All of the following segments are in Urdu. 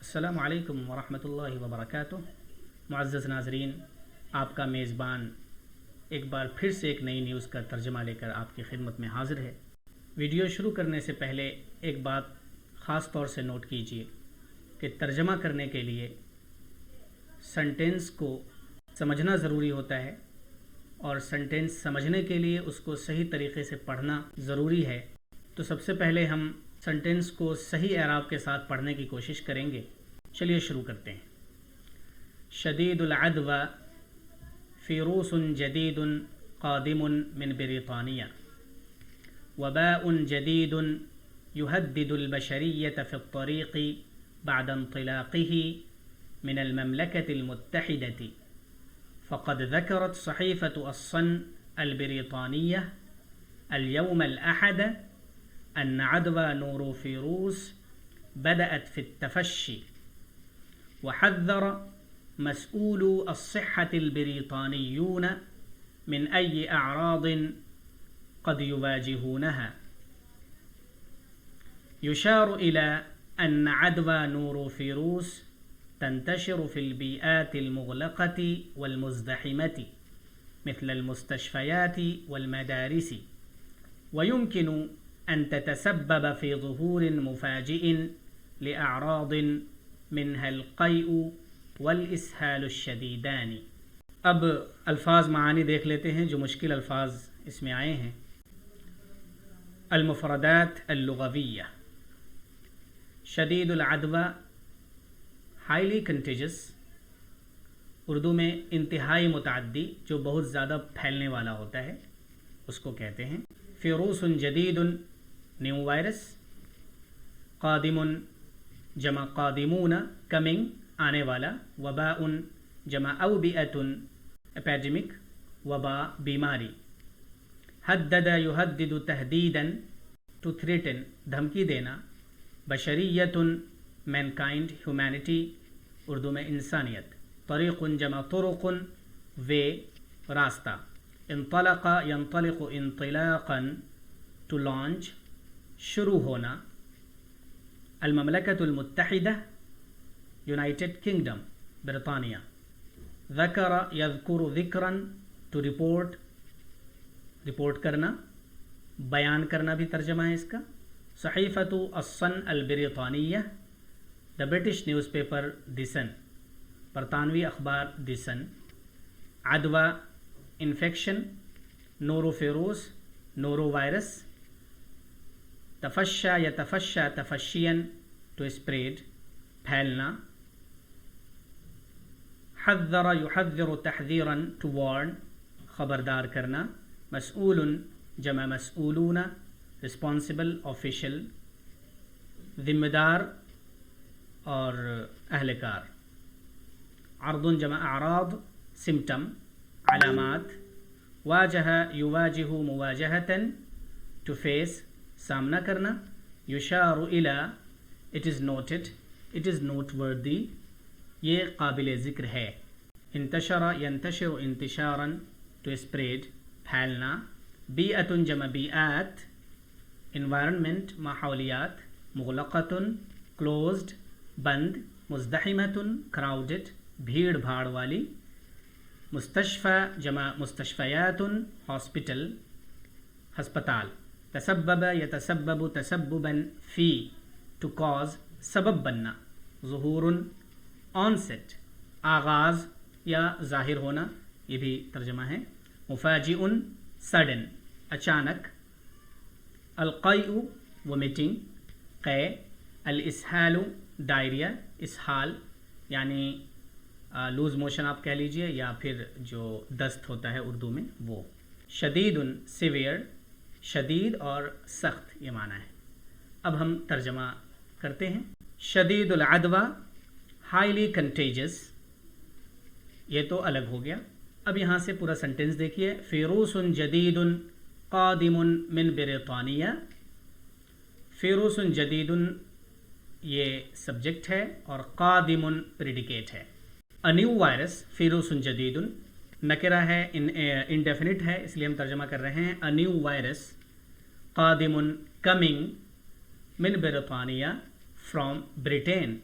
السلام علیکم ورحمۃ اللہ وبرکاتہ۔ معزز ناظرین، آپ کا میزبان ایک بار پھر سے ایک نئی نیوز کا ترجمہ لے کر آپ کی خدمت میں حاضر ہے۔ ویڈیو شروع کرنے سے پہلے ایک بات خاص طور سے نوٹ کیجیے کہ ترجمہ کرنے کے لیے سنٹینس کو سمجھنا ضروری ہوتا ہے، اور سنٹینس سمجھنے کے لیے اس کو صحیح طریقے سے پڑھنا ضروری ہے۔ تو سب سے پہلے ہم سنٹینس کو صحیح اعراب کے ساتھ پڑھنے کی کوشش کریں گے۔ چلیے شروع کرتے ہیں۔ شدید العدوى فیروس جدید قادم من بریطانیہ، وباء جدید يهدد البشریة في الطريق بعد انطلاقه من المملكة المتحدة، فقد ذكرت صحيفة الصن البريطانية اليوم الأحد أن عدوى نوروفيروس بدأت في التفشي، وحذر مسؤولو الصحة البريطانيون من أي أعراض قد يواجهونها. يشار إلى أن عدوى نوروفيروس تنتشر في البيئات المغلقة والمزدحمة مثل المستشفيات والمدارس، ويمكن أن تتسبب في ظهور مفاجئ لأعراض منها القيء والإسهال الشديدان۔ اب الفاظ معانی دیکھ لیتے ہیں جو مشکل الفاظ اس میں آئے ہیں۔ المفردات اللغویہ: شدید العدوى ہائیلی کنٹیجس، اردو میں انتہائی متعدی، جو بہت زیادہ پھیلنے والا ہوتا ہے، اس کو کہتے ہیں۔ فیروس جدید، نیو وائرس۔ قادم جمع قادمون، کمنگ، آنے والا۔ وباء جمع اوبئۃ، اپیڈیمک، وبا، بیماری۔ حدد یحدد تحدیدا، ٹو تھریٹن، دھمکی دینا۔ بشریۃ مینکائنڈ، ہیومینٹی، اردو میں انسانیت۔ طریق جمع طرق، وے، راستہ۔ انطلق ينطلق انطلاقا، ٹو لانچ، شروع ہونا۔ المملکۃ المتحدہ، یونائٹڈ کنگڈم، برطانیہ۔ ذکر یذکر ذکرا، ٹو رپورٹ، رپورٹ کرنا، بیان کرنا بھی ترجمہ ہے اس کا۔ صحیفۃ الصن البریطانیہ، the British newspaper the Sun, برطانوی اخبار دی سن۔ عدوى انفیکشن، نوروفیروس، نورو وائرس۔ تفشا یتفشا تفشین، ٹو اسپریڈ، پھیلنا۔ حذر یحذر تحذیرا، ٹو وارن، خبردار کرنا۔ مسئول جمع مسئولون، رسپانسبل، آفیشل۔ ذمہ دار اور اہلکار۔ عرض جمع اعراض، سمٹم، علامات۔ واجہ یواجہ مواجہۃ، ٹو فیس، سامنا کرنا۔ یشار الی، it is noted, it is not وردی، یہ قابل ذکر ہے۔ انتشر ینتشر انتشارا، ٹو اسپریڈ، پھیلنا۔ بیئۃ جمع بیئات، انوائرنمنٹ، ماحولیات۔ مغلقۃ، کلوزڈ، بند۔ مزدحمۃ، کراؤڈڈ، بھیڑ بھاڑ والی۔ مستشفى جمع مستشفیات، ہاسپٹل، ہسپتال۔ تسبب یتسبب تسببا فی، ٹو کاز، سبب بننا۔ ظہور آنسٹ، آغاز یا ظاہر ہونا، یہ بھی ترجمہ ہے۔ مفاجئ سڈن، اچانک۔ القیء ومیٹنگ، قے۔ الاسہال ڈائریا، اسہال یعنی لوز موشن آپ کہہ لیجئے، یا پھر جو دست ہوتا ہے اردو میں وہ۔ شدید سیویئر، شدید اور سخت، یہ معنی ہے۔ اب ہم ترجمہ کرتے ہیں۔ شدید العدوى ہائیلی کنٹیجس، یہ تو الگ ہو گیا۔ اب یہاں سے پورا سنٹینس دیکھیے۔ فیروس جدید قادم من بریطانیہ۔ فیروس جدید یہ سبجیکٹ ہے اور قادم پریڈیکیٹ ہے۔ A new virus، فیروس جدید، نکرہ ہے، انڈیفینٹ ہے، اس لیے ہم ترجمہ کر رہے ہیں۔ A new virus قادم، coming، من برطانیہ، from Britain،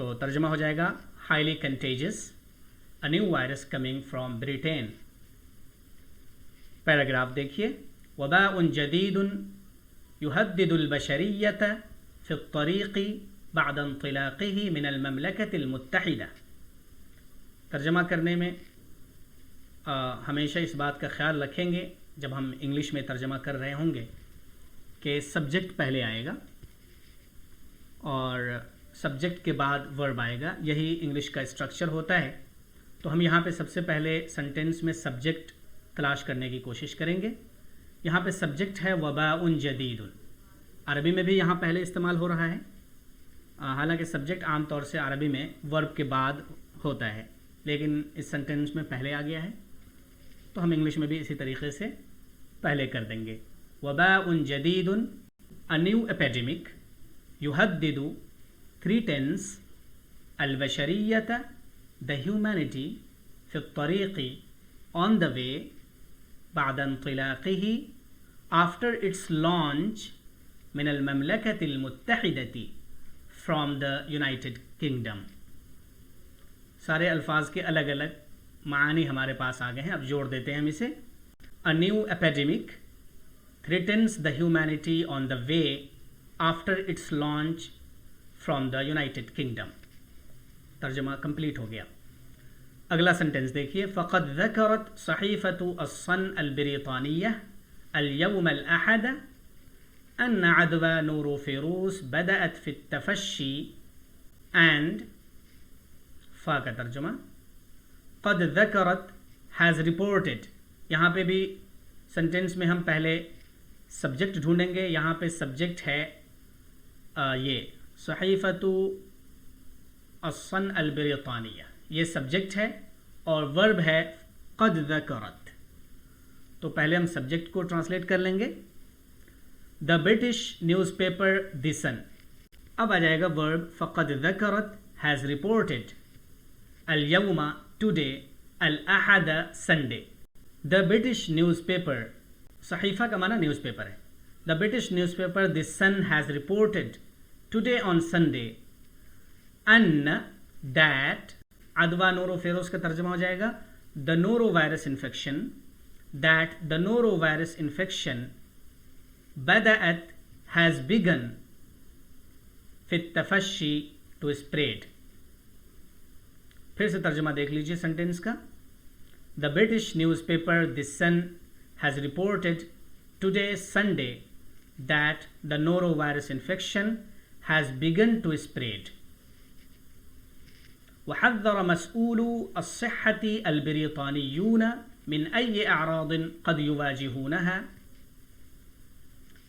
تو ترجمہ ہو جائے گا highly contagious, a new virus coming from Britain. Paragraph دیکھیے وباء جدید يهدد البشرية في الطريق بعد انطلاقه من المملكة المتحدة. ترجمہ کرنے میں ہمیشہ اس بات کا خیال رکھیں گے جب ہم انگلش میں ترجمہ کر رہے ہوں گے کہ سبجیکٹ پہلے آئے گا اور سبجیکٹ کے بعد ورب آئے گا. یہی انگلش کا اسٹرکچر ہوتا ہے. تو ہم یہاں پہ سب سے پہلے سنٹینس میں سبجیکٹ تلاش کرنے کی کوشش کریں گے. یہاں پہ سبجیکٹ ہے وباء جدید. عربی میں بھی یہاں پہلے استعمال ہو رہا ہے، حالانکہ سبجیکٹ عام طور سے عربی میں ورب کے بعد ہوتا ہے، لیکن اس سنٹینس میں پہلے آ گیا ہے تو ہم انگلش میں بھی اسی طریقے سے پہلے کر دیں گے. وباء جدید a new epidemic يهدد threatens البشرية the humanity في الطريق on the way بعد انطلاقه after its launch من المملكة المتحدة from the United Kingdom. سارے الفاظ کے الگ الگ معانی ہمارے پاس آ گئے ہیں. اب جوڑ دیتے ہیں ہم اسے. A new epidemic threatens the humanity on the way after its launch from the United Kingdom. ترجمہ کمپلیٹ ہو گیا. اگلا سنٹنس دیکھیے. فقد ذکرت صحیفة الصن البریطانیہ اليوم الأحد أن عدوى نوروفيروس بدأت في التفشي and فا کا ترجمہ قد ذکرت has reported. یہاں پہ بھی سنٹینس میں ہم پہلے سبجیکٹ ڈھونڈیں گے. یہاں پہ سبجیکٹ ہے یہ صحیفۃ الصن البریطانیہ، یہ سبجیکٹ ہے اور ورب ہے قد ذکرت. تو پہلے ہم سبجیکٹ کو ٹرانسلیٹ کر لیں گے. The British newspaper the Sun. اب آ جائے گا ورب فقد ذکرت has reported اليوم today الاحد Sunday. The British newspaper, صحیفہ کا معنی نیوز پیپر ہے. The British newspaper the Sun has reported today on Sunday ان that عدوہ نورو فیروس کا ترجمہ ہو جائے گا the norovirus infection, that the norovirus infection بدأت has begun في التفشي to spread. پھر سے ترجمہ دیکھ لیجیے سنٹینس کا. The British newspaper The Sun has reported today Sunday that the norovirus infection has begun to spread. وحذر مسؤولو الصحة البريطانيون من أي أعراض قد يواجهونها.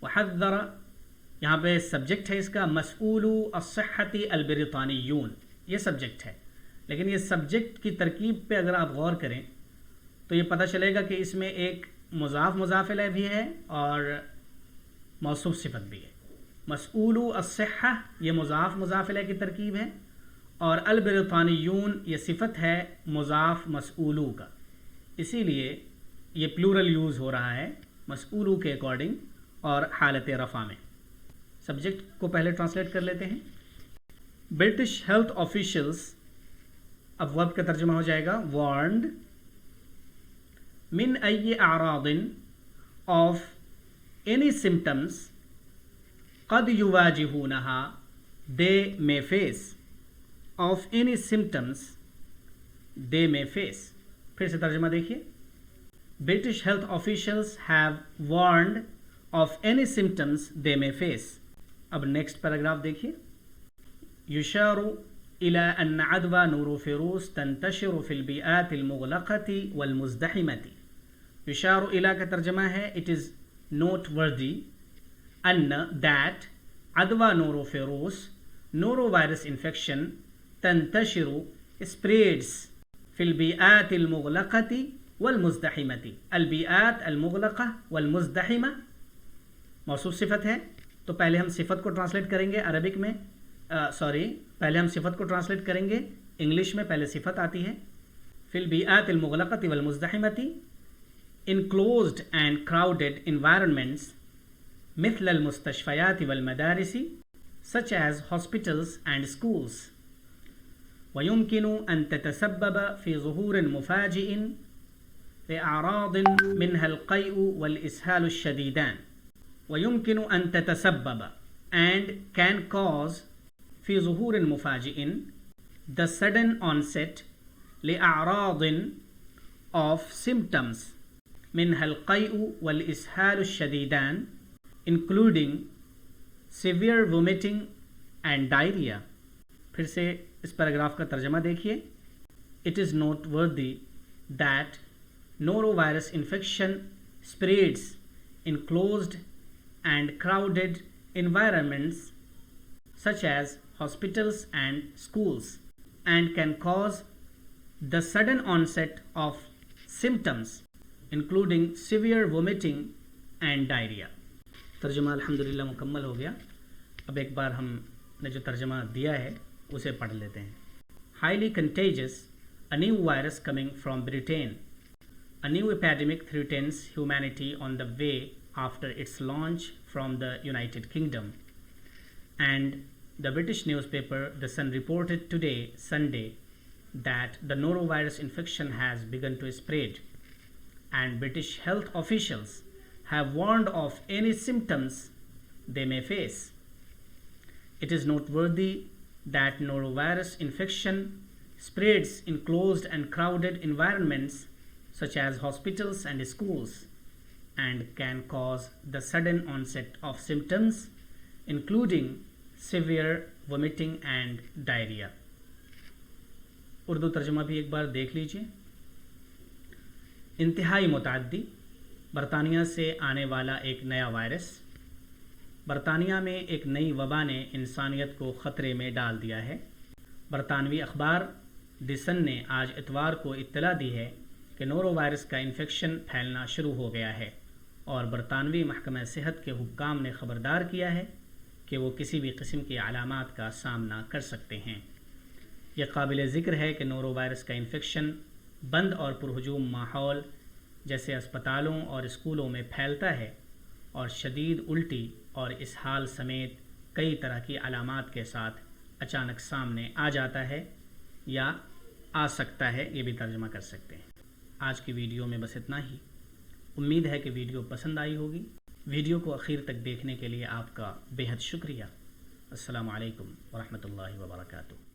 وحذر یہاں پہ سبجیکٹ ہے اس کا مسؤولو الصحة البريطانيون، یہ سبجیکٹ ہے. لیکن یہ سبجیکٹ کی ترکیب پہ اگر آپ غور کریں تو یہ پتہ چلے گا کہ اس میں ایک مضاف مضاف الیہ بھی ہے اور موصوف صفت بھی ہے. مسؤولو الصحہ یہ مضاف مضاف الیہ کی ترکیب ہے اور البرطانیون یہ صفت ہے مضاف مسؤولو کا. اسی لیے یہ پلورل یوز ہو رہا ہے مسؤولو کے اکارڈنگ اور حالت رفع میں. سبجیکٹ کو پہلے ٹرانسلیٹ کر لیتے ہیں. برٹش ہیلتھ آفیشلز، اب ورب کا ترجمہ ہو جائے گا وارنڈ من ای اعراض آف any symptoms قد يواجهونها they may face, of any symptoms they may face. پھر سے ترجمہ دیکھیے. British health officials have warned of any symptoms they may face. اب نیکسٹ پیراگراف دیکھیے. يشار إلى أن عدوى نوروفيروس تنتشر في البيئات المغلقة والمزدحمة. يشار إلى کا ترجمہ ہے it is noteworthy أن that عدوى نوروفيروس norovirus infection تنتشر spreads في البيئات المغلقة والمزدحمة. البيئات المغلقة والمزدحمة موصوف صفت ہے. تو پہلے ہم صفت کو ٹرانسلیٹ کریں گے عربک میں، پہلے ہم صفت کو ٹرانسلیٹ کریں گے انگلش میں. پہلے صفت آتی ہے فی البیئات المغلقۃ والمزدحمۃ enclosed and crowded environments مثل المستشفیات والمدارس such as hospitals and schools. ويمكن أن تتسبب في ظهور مفاجئ لأعراض منها القيء والإسهال الشديدان. ويمكن أن تتسبب and can cause في ظهور مفاجئ the sudden onset لأعراض of symptoms منها القيء والإسهال الشديدان including severe vomiting and diarrhea. پھر سے اس پیراگراف کا ترجمہ دیکھیے. It is noteworthy that norovirus infection spreads in closed and crowded environments such as hospitals and schools and can cause the sudden onset of symptoms including severe vomiting and diarrhea. ترجمہ الحمدللہ مکمل ہو گیا. اب ایک بار ہم نے جو ترجمہ دیا ہے اسے پڑھ لیتے ہیں. Highly contagious, a new virus coming from Britain. A new epidemic threatens humanity on the way after its launch from the United Kingdom. And the British newspaper The Sun reported today, Sunday, that the norovirus infection has begun to spread, and British health officials have warned of any symptoms they may face. It is noteworthy that norovirus infection spreads in closed and crowded environments such as hospitals and schools and can cause the sudden onset of symptoms including severe vomiting and diarrhea. Urdu ترجمہ بھی ایک بار دیکھ لیجیے. انتہائی متعدی، برطانیہ سے آنے والا ایک نیا وائرس. برطانیہ میں ایک نئی وبا نے انسانیت کو خطرے میں ڈال دیا ہے. برطانوی اخبار دی سن نے آج اتوار کو اطلاع دی ہے کہ نورو وائرس کا انفیکشن پھیلنا شروع ہو گیا ہے اور برطانوی محکمہ صحت کے حکام نے خبردار کیا ہے کہ وہ کسی بھی قسم کی علامات کا سامنا کر سکتے ہیں. یہ قابل ذکر ہے کہ نورو وائرس کا انفیکشن بند اور پرہجوم ماحول جیسے اسپتالوں اور اسکولوں میں پھیلتا ہے اور شدید الٹی اور اسہال سمیت کئی طرح کی علامات کے ساتھ اچانک سامنے آ جاتا ہے یا آ سکتا ہے. یہ بھی ترجمہ کر سکتے ہیں. آج کی ویڈیو میں بس اتنا ہی. امید ہے کہ ویڈیو پسند آئی ہوگی. ویڈیو کو اخیر تک دیکھنے کے لیے آپ کا بے حد شکریہ. السلام علیکم ورحمۃ اللہ وبرکاتہ.